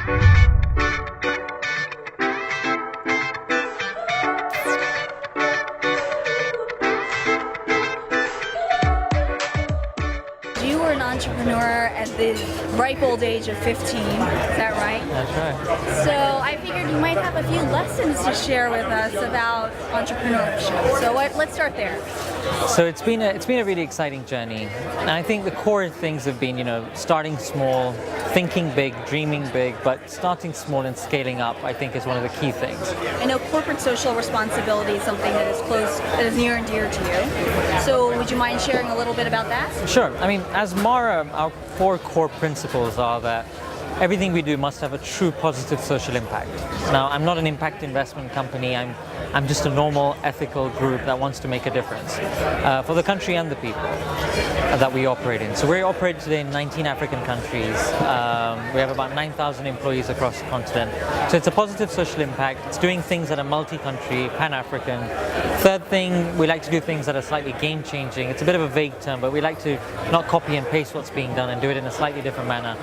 You were an entrepreneur at the ripe old age of 15, is that right? That's right. So I figured you might have a few lessons to share with us about entrepreneurship. So let's start there. So it's been a really exciting journey, and I think the core things have been, starting small, thinking big, dreaming big, but starting small and scaling up, I think, is one of the key things. I know corporate social responsibility is something that is near and dear to you. So would you mind sharing a little bit about that? Sure. I mean, as Mara, our four core principles are that everything we do must have a true positive social impact. Now, I'm not an impact investment company. I'm just a normal, ethical group that wants to make a difference for the country and the people that we operate in. So we operate today in 19 African countries. We have about 9,000 employees across the continent. So it's a positive social impact. It's doing things that are multi-country, pan-African. Third thing, we like to do things that are slightly game-changing. It's a bit of a vague term, but we like to not copy and paste what's being done and do it in a slightly different manner.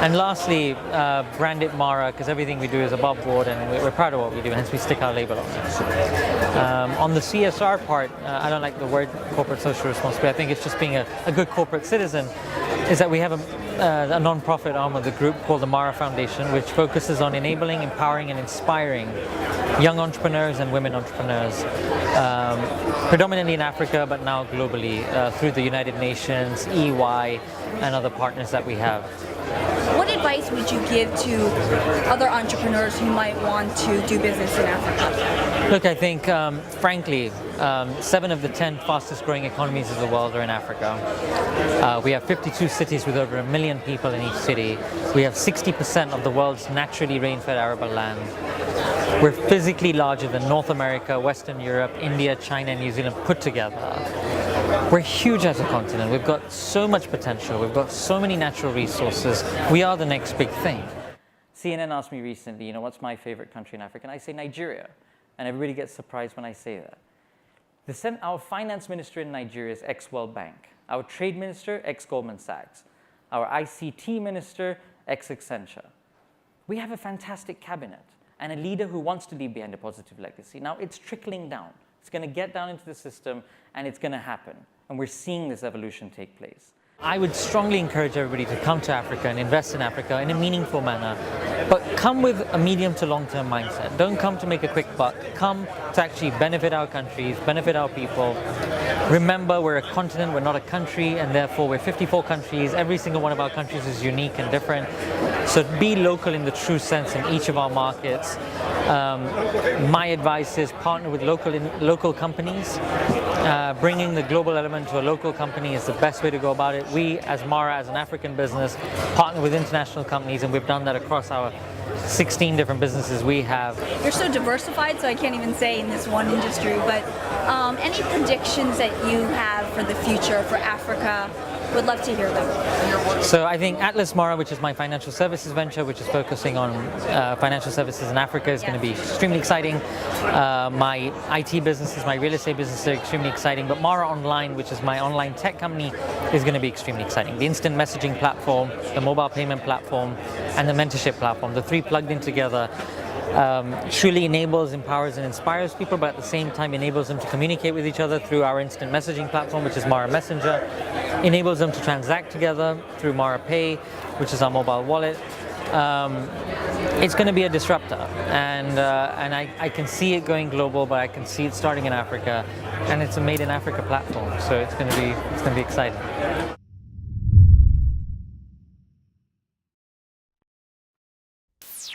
And lastly, brand it Mara, because everything we do is above board and we're proud of what we do, hence we stick our label on it. On the CSR part, I don't like the word corporate social responsibility. I think it's just being a good corporate citizen, is that we have a non-profit arm of the group called the Mara Foundation, which focuses on enabling, empowering and inspiring young entrepreneurs and women entrepreneurs, predominantly in Africa, but now globally, through the United Nations, EY, and other partners that we have. What advice would you give to other entrepreneurs who might want to do business in Africa? Look, I think, frankly, 7 of the 10 fastest growing economies of the world are in Africa. We have 52 cities with over 1 million people in each city. We have 60% of the world's naturally rain-fed arable land. We're physically larger than North America, Western Europe, India, China, and New Zealand put together. We're huge as a continent. We've got so much potential. We've got so many natural resources. We are the next big thing. CNN asked me recently, what's my favorite country in Africa? And I say Nigeria. And everybody gets surprised when I say that. Our finance minister in Nigeria is ex-World Bank. Our trade minister, ex-Goldman Sachs. Our ICT minister, ex-Accenture. We have a fantastic cabinet and a leader who wants to leave behind a positive legacy. Now, it's trickling down. It's going to get down into the system, and it's going to happen. And we're seeing this evolution take place. I would strongly encourage everybody to come to Africa and invest in Africa in a meaningful manner, but come with a medium to long-term mindset. Don't come to make a quick buck. Come to actually benefit our countries, benefit our people. Remember, we're a continent, we're not a country, and therefore we're 54 countries. Every single one of our countries is unique and different. So be local in the true sense in each of our markets. My advice is partner with local companies. Bringing the global element to a local company is the best way to go about it. We, as Mara, as an African business, partner with international companies, and we've done that across our 16 different businesses we have. You're so diversified, so I can't even say in this one industry, but any predictions that you have for the future for Africa? Would love to hear them. So I think Atlas Mara, which is my financial services venture, which is focusing on financial services in Africa, is going to be extremely exciting. My IT businesses, my real estate business are extremely exciting, but Mara Online, which is my online tech company, is going to be extremely exciting. The instant messaging platform, the mobile payment platform, and the mentorship platform, the three plugged in together, truly enables, empowers, and inspires people, but at the same time enables them to communicate with each other through our instant messaging platform, which is Mara Messenger, enables them to transact together through Mara Pay, which is our mobile wallet. It's going to be a disruptor, and I can see it going global, but I can see it starting in Africa, and it's a made in Africa platform, so it's going to be exciting.